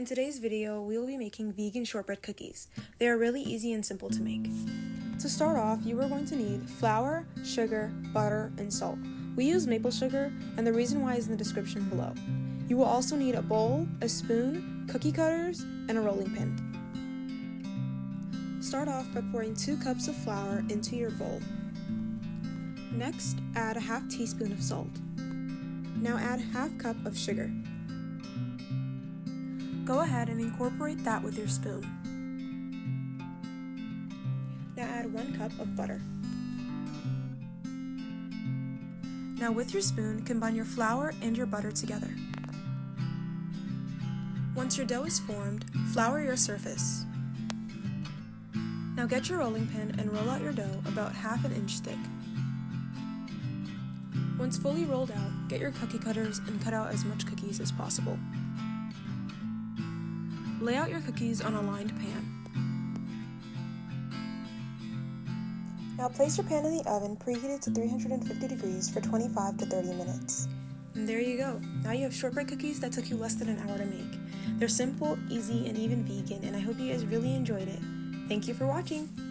today's video, we will be making vegan shortbread cookies. They are really easy and simple to make. To start off, you are going to need flour, sugar, butter, and salt. We use maple sugar, and the reason why is in the description below. You will also need a bowl, a spoon, cookie cutters, and a rolling pin. Start off by pouring 2 cups of flour into your bowl. Next, add a half teaspoon of salt. Now add half cup of sugar. Go ahead and incorporate that with your spoon. Now add 1 cup of butter. Now with your spoon, combine your flour and your butter together. Once your dough is formed, flour your surface. Now get your rolling pin and roll out your dough about ½ an inch thick. Once fully rolled out, get your cookie cutters and cut out as much cookies as possible. Lay out your cookies on a lined pan. Now place your pan in the oven preheated to 350 degrees for 25 to 30 minutes. And there you go. Now you have shortbread cookies that took you less than an hour to make. They're simple, easy, and even vegan, and I hope you guys really enjoyed it. Thank you for watching!